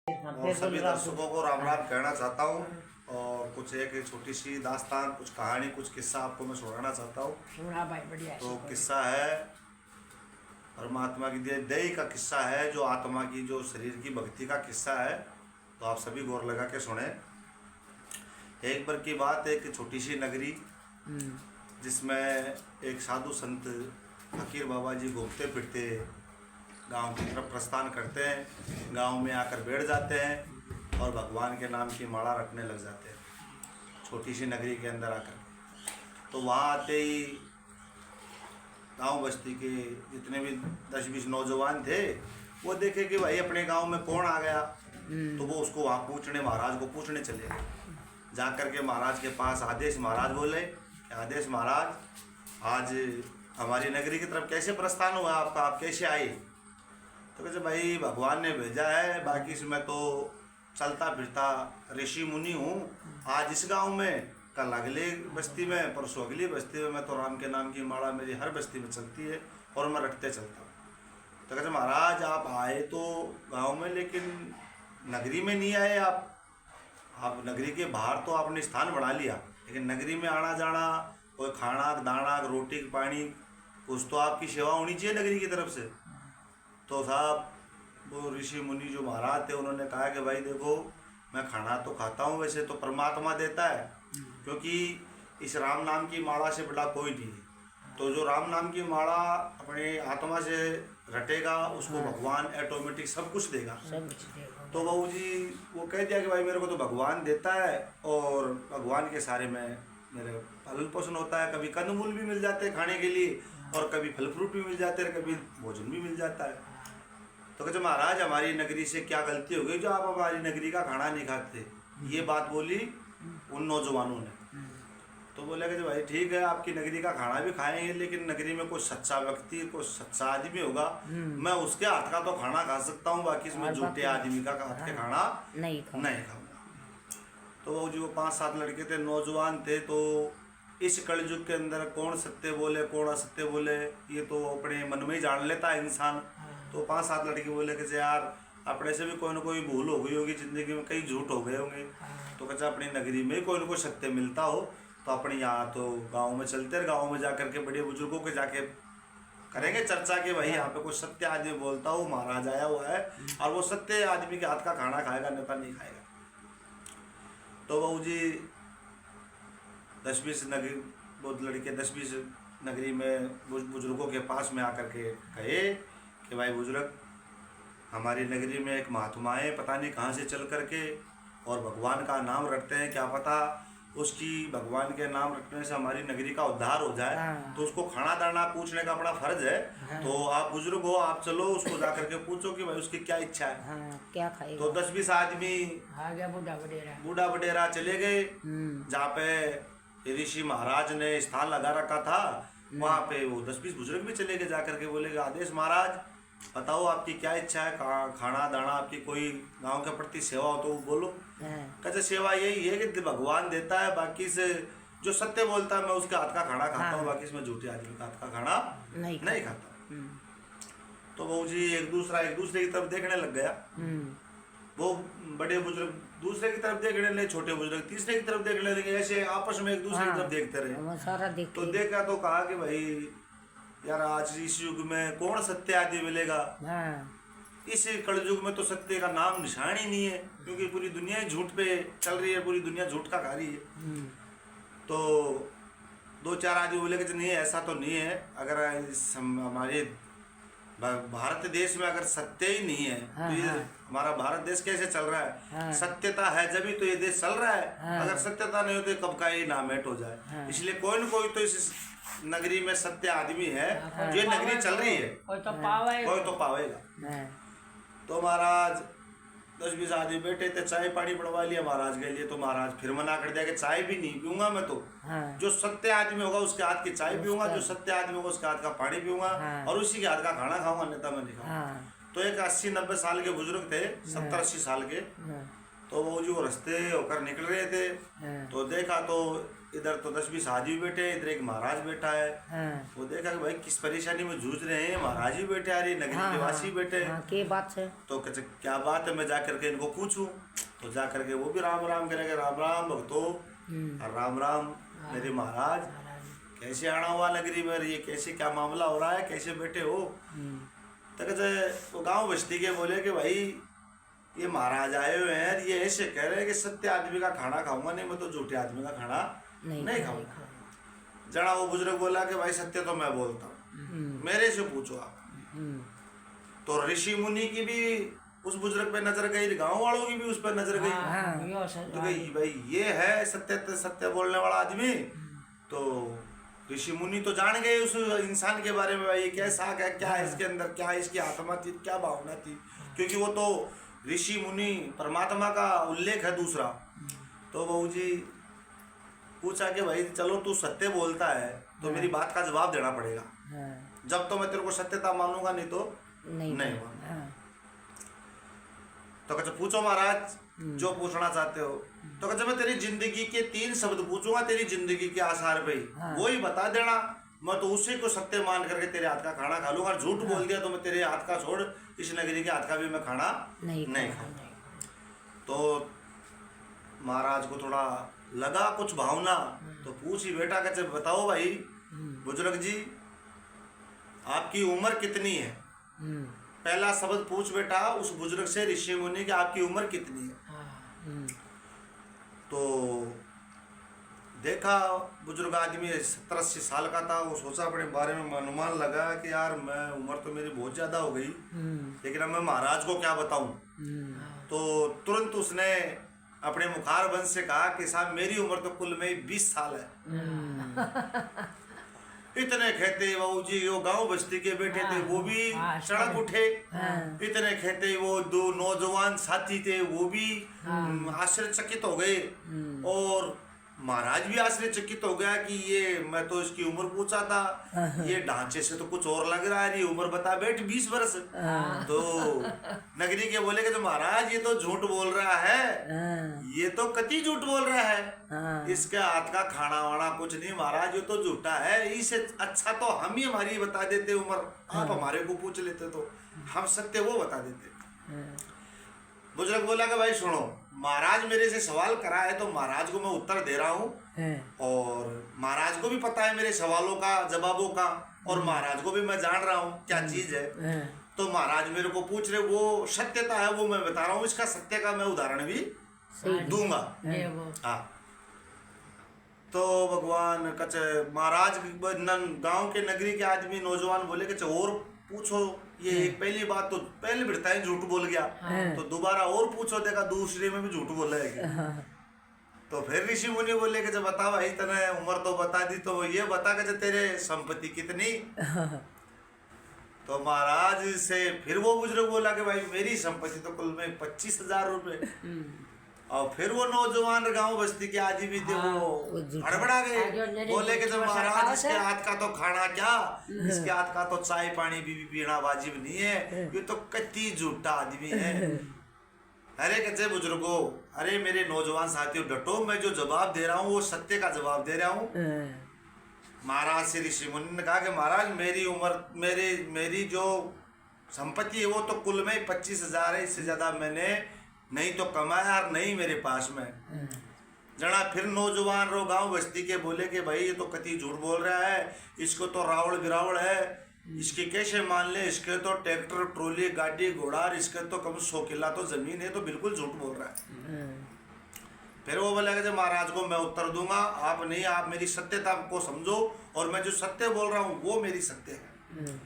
और सभी दर्शकों को राम राम कहना चाहता हूँ। और कुछ एक छोटी सी दास्तान, कुछ कहानी, कुछ किस्सा आपको मैं सुनाना चाहता हूँ। सुना भाई, बढ़िया। तो किस्सा है परमात्मा की दया का किस्सा है, जो आत्मा की, जो शरीर की भक्ति का किस्सा है। तो आप सभी गौर लगा के सुने। एक बार की बात, एक छोटी सी नगरी जिसमें एक साधु संत फकीर बाबा जी घूमते फिरते गांव की तरफ प्रस्थान करते हैं। गांव में आकर बैठ जाते हैं और भगवान के नाम की माला रखने लग जाते हैं, छोटी सी नगरी के अंदर आकर। तो वहाँ आते ही गांव बस्ती के जितने भी 10-20 नौजवान थे, वो देखे कि भाई अपने गांव में कौन आ गया। तो वो उसको वहाँ पूछने, महाराज को पूछने चले गए। जाकर के महाराज के पास आदेश महाराज बोले, आदेश महाराज, आज हमारी नगरी की तरफ कैसे प्रस्थान हुआ आपका, आप कैसे आए। तो कहते भाई भगवान ने भेजा है, बाकी से मैं तो चलता फिरता ऋषि मुनि हूँ। आज इस गांव में, कल अगले बस्ती में, परसों अगली बस्ती में। मैं तो राम के नाम की माला मेरी हर बस्ती में चलती है और मैं रटते चलता हूँ। तो कहते महाराज आप आए तो गांव में, लेकिन नगरी में नहीं आए आप नगरी के बाहर तो आपने स्थान बना लिया, लेकिन नगरी में आना जाना, कोई खाना दाना, रोटी पानी, कुछ तो आपकी सेवा होनी चाहिए नगरी की तरफ से। तो साहब वो ऋषि मुनि जो महाराज थे, उन्होंने कहा कि भाई देखो, मैं खाना तो खाता हूँ, वैसे तो परमात्मा देता है, क्योंकि इस राम नाम की माला से बड़ा कोई नहीं है। तो जो राम नाम की माला अपने आत्मा से रटेगा, उसको भगवान ऑटोमेटिक सब कुछ देगा। तो बहू जी वो कह दिया कि भाई मेरे को तो भगवान देता है, और भगवान के सारे में मेरे पालन पोषण होता है। कभी कंदमूल भी मिल जाते हैं खाने के लिए, और कभी फल फ्रूट भी मिल जाते हैं, कभी भोजन भी मिल जाता है। तो कहते महाराज हमारी नगरी से क्या गलती हो गई जो आप हमारी नगरी का खाना नहीं खाते। ये बात बोली उन नौजवानों ने। तो बोले कि भाई ठीक है, आपकी नगरी का खाना भी खाएंगे, लेकिन नगरी में कोई सच्चा व्यक्ति, कोई सच्चा आदमी होगा, मैं उसके हाथ का तो खाना खा सकता हूँ, बाकी इसमें झूठे आदमी का हाथ के खाना नहीं खाऊंगा। तो वो जो 5-7 लड़के थे, नौजवान थे, तो इस कलयुग के अंदर कौन सत्य बोले कौन असत्य बोले, ये तो अपने मन में ही जान लेता है इंसान। तो 5-7 लड़के बोले कि यार अपने से भी कोई ना कोई भूल हो गई होगी जिंदगी में, कई झूठ हो गए होंगे। तो कहते अपनी नगरी में कोई ना कोई सत्य मिलता हो तो अपने यहाँ तो गांव में चलते हैं, गांव में जाकर के बड़े बुजुर्गों के जाके करेंगे चर्चा के भाई यहाँ पे कोई सत्य आदमी बोलता हो, महाराज आया हुआ है, और वो सत्य आदमी के हाथ का खाना खाएगा, नेता नहीं खाएगा। तो बहू जी 10-20 नगरी, बहुत लड़के 10-20 नगरी में बुजुर्गों के पास में आकर के कहे कि भाई बुजुर्ग, हमारी नगरी में एक महात्मा है, पता नहीं कहाँ से चल करके, और भगवान का नाम रखते हैं, क्या पता उसकी भगवान के नाम रखने से हमारी नगरी का उद्धार हो जाए। तो उसको खाना दाना पूछने का अपना फर्ज है। तो आप बुजुर्ग हो, आप चलो उसको जा करके पूछो कि भाई उसकी क्या इच्छा है, क्या खाएगा। तो 10-20 आदमी बूढ़ा बडेरा चले गए, जहाँ पे ऋषि महाराज ने स्थान लगा रखा था। वहाँ पे वो 10-20 बुजुर्ग भी चले गए, जाकर के बोले आदेश महाराज बताओ आपकी क्या इच्छा है, खाना दाना, आपकी कोई गांव के प्रति सेवा हो तो बोलो। कहते सेवा यही है कि भगवान देता है, बाकी से जो सत्य बोलता है मैं उसके हाथ का खाना खाता हूँ, बाकी इसमें झूठे आदमी का हाथ का खाना नहीं खाता। तो बहू जी एक दूसरे की तरफ देखने लग गया। वो बड़े बुजुर्ग दूसरे की तरफ देखने लगे, छोटे बुजुर्ग तीसरे की तरफ देखने लगे, ऐसे आपस में एक दूसरे की तरफ देखते रहे। तो देखा तो कहा कि भाई यार आज इस युग में कौन सत्य आदमी मिलेगा। इस कलयुग में तो सत्य का नाम निशान ही नहीं है, क्योंकि पूरी दुनिया ही झूठ पे चल रही है, पूरी दुनिया झूठ का खा रही है। तो 2-4 आदमी बोले कि नहीं ऐसा तो नहीं है, अगर हमारे भारत देश में अगर सत्य ही नहीं है तो ये हमारा भारत देश कैसे चल रहा है। सत्यता है जब ही तो ये देश चल रहा है, अगर सत्यता नहीं होती कब का ये नामेट हो जाए। इसलिए कोई न कोई तो इस नगरी में सत्य आदमी है, जो ये नगरी चल रही है, कोई तो पावेगा। तो महाराज 10-20 आदमी बैठे थे, चाय पानी बनवा लिया महाराज के लिए। तो महाराज फिर मना कर दिया कि चाय भी नहीं पीऊंगा मैं, तो जो सत्य आदमी होगा उसके हाथ की चाय पीऊंगा, जो सत्य आदमी होगा उसके हाथ का पानी पीऊंगा, और उसी के हाथ का खाना खाऊंगा, अन्यथा मैं नहीं खाऊंगा। तो एक 80-90 साल के बुजुर्ग थे, 70-80 साल के, तो वो जो रास्ते होकर निकल रहे थे तो देखा तो इधर तो 10-20 आदमी बैठे, इधर एक महाराज बैठा है। वो देखा कि भाई किस परेशानी में जूझ रहे हैं, महाराज भी बैठे, आ रही नगरी निवासी बैठे। के बात है तो कहते क्या बात है, मैं जा करके इनको पूछूं। तो जा करके वो भी राम राम करेंगे, राम राम भक्तों, राम राम मेरे महाराज, कैसे आना हुआ नगरी में, ये कैसे क्या मामला हो रहा है, कैसे बैठे हो। तो कहते वो गाँव बस्ती के बोले कि भाई ये महाराज आए हुए हैं, ये ऐसे कह रहे हैं कि सत्य आदमी का खाना खाऊंगा नहीं, मैं तो झूठे आदमी का खाना नहीं खाऊंगा। जरा वो बुजुर्ग बोला कि भाई सत्य तो मैं बोलता हूँ, मेरे से पूछो आप। तो ऋषि मुनि की भी उस बुजुर्ग पे नजर गई, गांव वालों की भी उस पर नजर गई। तो गई भाई ये है सत्य सत्य बोलने वाला आदमी। तो ऋषि मुनि तो जान गए उस इंसान के बारे में, भाई ये कैसा है, क्या है इसके अंदर, क्या है इसकी आत्मा थी, क्या भावना थी, क्योंकि वो तो ऋषि मुनि परमात्मा का उल्लेख है दूसरा। तो बहू जी पूछा कि भाई चलो तू सत्य बोलता है तो मेरी बात का जवाब देना पड़ेगा, जब तो मैं तेरे को सत्यता मानूंगा, नहीं तो नहीं मानूंगा। तो कहते पूछो महाराज जो पूछना चाहते हो। तो कहते मैं तेरी जिंदगी के 3 शब्द पूछूंगा, तेरी जिंदगी के आसार पे वो ही बता देना, मैं तो उसी को सत्य मान करके तेरे हाथ का खाना खा लूंगा। झूठ बोल दिया तो मैं तेरे हाथ का छोड़ इस नगरी के हाथ का भी मैं खाना नहीं खाऊंगा। तो महाराज को थोड़ा लगा कुछ भावना, तो पूछ ही बेटा, कहते बताओ भाई बुजुर्ग जी आपकी उम्र कितनी है। पहला शब्द पूछ बेटा उस बुजुर्ग से, ऋषि मुनि की आपकी उम्र कितनी है। तो देखा बुजुर्ग आदमी 70-80 साल का था। वो सोचा अपने बारे में, अनुमान लगा कि यार मैं उम्र तो मेरी बहुत ज़्यादा हो गई, लेकिन अब मैं महाराज को क्या बताऊं। तो तुरंत उसने अपने मुखार वंश से कहा कि साहब मेरी उम्र तो कुल में 20 साल है। इतने कहते बाबू जी वो गांव बस्ती के बैठे थे वो भी सड़क उठे। इतने कहते वो 2 नौजवान साथी थे वो भी आश्चर्यचकित हो गए, और महाराज भी आश्चर्यचकित हो गया कि ये मैं तो इसकी उम्र पूछा था, ये ढांचे से तो कुछ और लग रहा है, ये उम्र बता बैठ 20 वर्ष। तो नगरी के बोले कि तो महाराज ये तो झूठ बोल रहा है, ये तो कति झूठ बोल रहा है, इसके हाथ का खाना वाना कुछ नहीं महाराज, ये तो झूठा है, इसे अच्छा तो हम ही हमारी बता देते उम्र, आप हमारे को पूछ लेते तो हम सत्य वो बता देते। बुजुर्ग बोला कि भाई सुनो, महाराज मेरे से सवाल करा है तो महाराज को मैं उत्तर दे रहा हूँ, और महाराज को भी पता है मेरे सवालों का जवाबों का, और महाराज को भी मैं जान रहा हूँ क्या चीज है। तो महाराज मेरे को पूछ रहे, वो सत्यता है वो मैं बता रहा हूँ, इसका सत्य का मैं उदाहरण भी दूंगा। हाँ तो भगवान कच महाराज गांव के नगरी के आदमी नौजवान बोले कि और पूछो, ये पहली बात तो पहले बिरता ही झूठ बोल गया, तो दोबारा और पूछो, देखा दूसरे में भी झूठ बोला है। तो फिर ऋषि मुनि बोले कि जब बता भाई तने उम्र तो बता दी, तो ये बता कि तेरे संपत्ति कितनी। तो महाराज से फिर वो बुजुर्ग बोला कि भाई मेरी संपत्ति तो कुल में 25,000 रुपए। और फिर वो नौजवान गांव बस्ती के आदमी थे वो हड़बड़ा गए, बोले कि जब महाराज इसके हाथ का तो खाना क्या, इसके हाथ का तो चाय पानी भी पीना वाजिब नहीं है, ये तो कच्ची झूठा आदमी है। अरे कच्चे बुजुर्गो, अरे मेरे नौजवान साथियों डटो, मैं जो जवाब दे रहा हूँ वो सत्य का जवाब दे रहा हूँ। महाराज से ऋषि मुनि ने कहा कि महाराज मेरी उम्र मेरी जो संपत्ति है वो तो कुल में 25,000 है, इससे ज्यादा मैंने नहीं तो कमाया और नहीं मेरे पास में। जना फिर नौजवान रो गांव बस्ती के बोले कि भाई ये तो कति झूठ बोल रहा है, इसको तो रावण बिरावण है, इसकी कैसे मान ले, इसके तो ट्रैक्टर ट्रॉली गाड़ी घोड़ा, इसके तो कम 100 किला तो जमीन है, तो बिल्कुल झूठ बोल रहा है। फिर वो बोला कि महाराज को मैं उत्तर दूंगा, आप नहीं, आप मेरी सत्यता को समझो, और मैं जो सत्य बोल रहा हूँ वो मेरी सत्य है।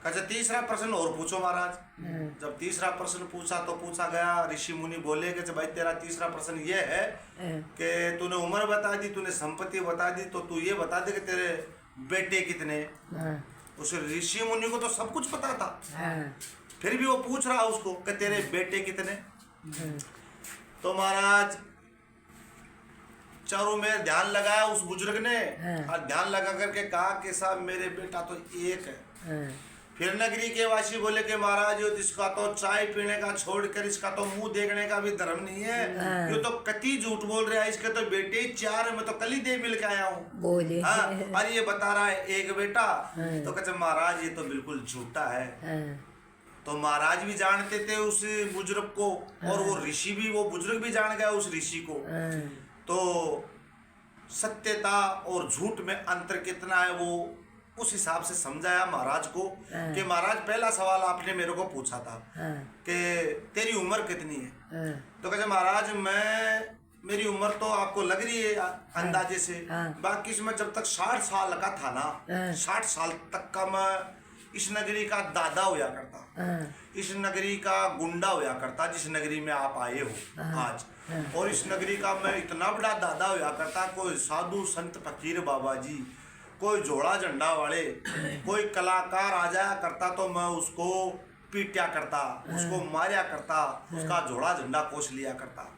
अच्छा तीसरा प्रश्न और पूछो महाराज। जब तीसरा प्रश्न पूछा तो पूछा गया, ऋषि मुनि बोले कि भाई तेरा तीसरा प्रश्न ये है कि तूने उम्र बता दी, तूने संपत्ति बता दी, तो तू ये बता दे कि तेरे बेटे कितने। उस ऋषि मुनि को तो सब कुछ पता था, फिर भी वो पूछ रहा उसको कि तेरे बेटे कितने। तो महाराज चारों में ध्यान लगाया उस बुजुर्ग ने, और ध्यान लगा करके कहा कि साहब मेरे बेटा तो एक है। फिर नगरी के वासी बोले कि महाराज इसका तो चाय पीने का छोड़कर इसका तो मुंह देखने का भी धर्म नहीं है, ये तो कति झूठ बोल रहा है, इसके तो बेटे 4 मैं तो कल ही दे मिल के आया हूँ बोले। हाँ, और ये बता रहा है एक बेटा। तो कहते महाराज ये तो बिल्कुल झूठा है। तो महाराज भी जानते थे उस बुजुर्ग को, और वो ऋषि भी, वो बुजुर्ग भी जान गया उस ऋषि को। तो सत्यता और झूठ में अंतर कितना है वो उस हिसाब से समझाया महाराज को कि महाराज पहला सवाल आपने मेरे को पूछा था कि तेरी उम्र कितनी है। तो कहते महाराज मेरी उम्र तो आपको लग रही है अंदाजे से, बाकी इसमें जब तक 60 साल का था ना, 60 साल तक का मैं इस नगरी का दादा होया करता, इस नगरी का गुंडा होया करता जिस नगरी में आप आए हो आज, और इस नगरी का मैं इतना बड़ा दादा होया करता, कोई साधु संत फकीर बाबा जी, कोई जोड़ा झंडा वाले, कोई कलाकार आ जाया करता तो मैं उसको पीटा करता, उसको मारा करता, उसका जोड़ा झंडा कोस लिया करता,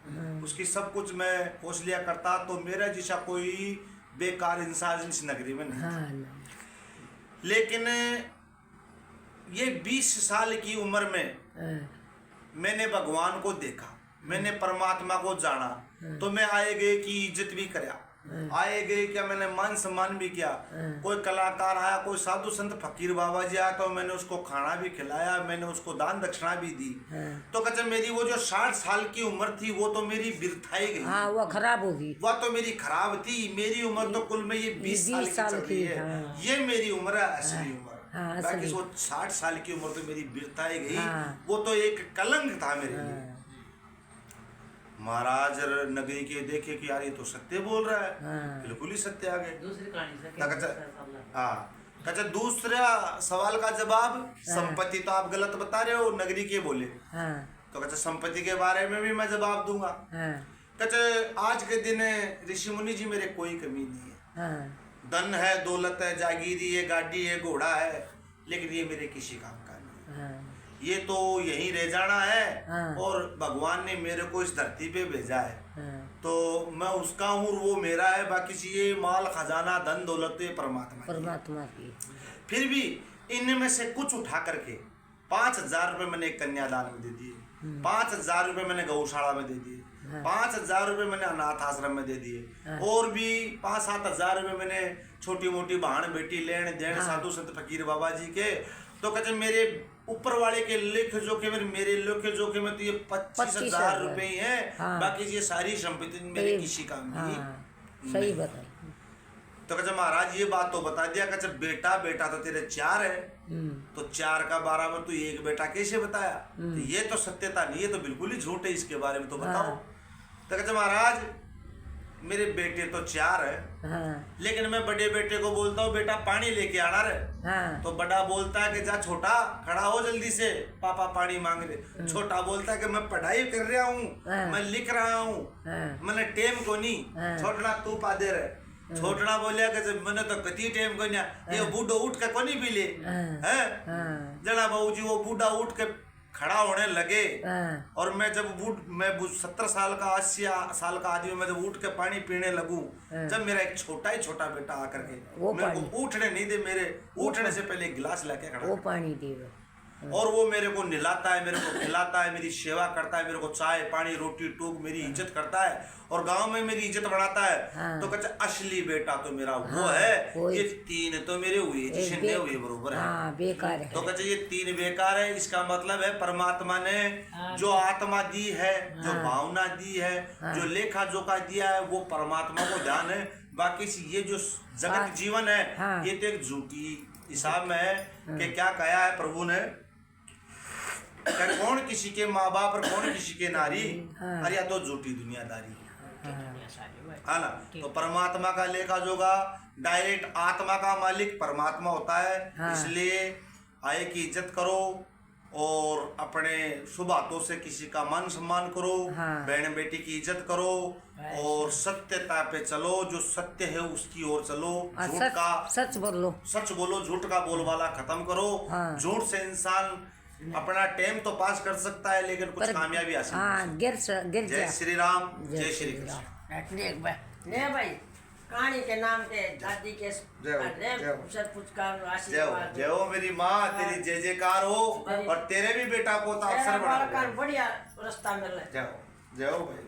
उसकी सब कुछ मैं कोस लिया करता। तो मेरा जैसा कोई बेकार इंसान इस नगरी में नहीं। लेकिन ये 20 साल की उम्र में मैंने भगवान को देखा, मैंने परमात्मा को जाना, तो मैं आए गए की इज्जत भी करा, आए गए क्या मैंने मान सम्मान भी किया। कोई कलाकार आया, कोई साधु संत फकीर बाबा जी आया तो मैंने उसको खाना भी खिलाया, मैंने उसको दान दक्षिणा भी दी। तो कहते मेरी वो जो 60 साल की उम्र थी वो तो मेरी बिरथाई गई, वो खराब होगी, वह तो मेरी खराब थी। मेरी उम्र तो कुल में ये 20 साल की चल रही है, ये मेरी उम्र है असली उम्र। बाकी वो 60 साल की उम्र तो मेरी बिरथाई गई, वो तो एक कलंक था मेरे लिए। महाराज नगरी के देखे कि यार ये तो सत्य बोल रहा है, बिल्कुल ही सत्य आ गए। अच्छा दूसरा सवाल का जवाब, संपत्ति तो आप गलत बता रहे हो, नगरी के बोले। तो कहते संपत्ति के बारे में भी मैं जवाब दूंगा। कहते आज के दिन ऋषि मुनि जी मेरे कोई कमी नहीं है, धन है, दौलत है, जागीरी है, गाड़ी है, घोड़ा है, लेकिन ये मेरे किसी काम का नहीं है, ये तो यहीं रह जाना है। और भगवान ने मेरे को इस धरती पे भेजा है, तो मैं उसका हूँ, वो मेरा है। बाकी ये माल खजाना धन दौलत परमात्मा की। फिर भी इनमें से कुछ उठा करके 5,000 रुपये मैंने कन्यादान में दे दिए, 5,000 रुपये मैंने गौशाला में दे दिए, 5,000 रुपये मैंने अनाथ आश्रम में दे दिए, और भी 5-7 हजार रुपये मैंने छोटी मोटी बहन बेटी लेन देन साधु संत फकीर बाबा जी के। तो कहते मेरे ऊपर वाले के लेख जोखे में, मेरे लेख जोखे में तो ये 25,000 रुपये ही है। बाकी ये सारी संपत्ति मेरे किसी काम की सही बताई। तो कहते महाराज ये बात तो बता दिया, कहते बेटा तो तेरे 4 है, तो 4 का 12 में तू 1 बेटा कैसे बताया? तो ये तो सत्यता नहीं, ये तो बिल्कुल ही झूठ है, इसके बारे में तो बताओ। तो कहते महाराज मेरे बेटे तो 4 है, लेकिन मैं बड़े बेटे को बोलता हूँ बेटा पानी लेके आना रे। तो बड़ा बोलता है कि जा छोटा खड़ा हो जल्दी से, पापा पानी मांग रहे। छोटा बोलता है कि मैं पढ़ाई कर रहा हूँ, मैं लिख रहा हूँ, मैंने टेम को नहीं। छोटना तू पा दे रहे। छोटना बोलिया कि मैंने तो कति टेम को नहीं, ये बूढ़ो उठ के को नहीं पीले है। जना बहू जी वो बूढ़ा उठ के खड़ा होने लगे, और मैं जब 70 साल का 80 साल का आदमी मैं जब उठ के पानी पीने लगूं, जब मेरा एक छोटा बेटा आकर के मेरे को उठने नहीं दे, मेरे उठने से पहले एक गिलास लेके खड़ा, वो पानी दे, और वो मेरे को नहलाता है, मेरे को खिलाता है, मेरी सेवा करता है, मेरे को चाय पानी रोटी टूक मेरी इज्जत करता है, और गांव में मेरी इज्जत बढ़ाता है। तो कहते असली बेटा तो मेरा वो है, ये 3 तो मेरे हुए जिसने हुए बरोबर है, बेकार है। तो कहते ये 3 बेकार है। इसका मतलब है परमात्मा ने जो आत्मा दी है, जो भावना दी है, जो लेखा जोखा दिया है, वो परमात्मा को ध्यान है। बाकी ये जो जगत जीवन है ये तो एक झूठी हिसाब में है कि क्या कहा है प्रभु ने, कौन किसी के माँ बाप और कौन किसी के नारी, अरे या तो झूठी दुनियादारी है ना। तो परमात्मा का लेखा जोगा डायरेक्ट आत्मा का मालिक परमात्मा होता है। इसलिए आय की इज्जत करो, और अपने शुभ हाथों से किसी का मान सम्मान करो, बहन बेटी की इज्जत करो, और सत्यता पे चलो, जो सत्य है उसकी ओर चलो। झूठ का सच बोलो, झूठ का बोलबाला खत्म करो। झूठ से इंसान अपना टाइम तो पास कर सकता है, लेकिन कुछ कामयाबी हासिल। जय श्री राम, जय श्री कृष्ण। भाई कहानी के नाम के दादी के जय हो, अरे जय हो। सब कुछ का जय हो आशीर्वाद जय हो मेरी माँ, तेरी जय जयकार हो और तेरे भी बेटा पोता अवसर तेरा बड़ा बालक बढ़िया रास्ता मिले। जय हो भाई।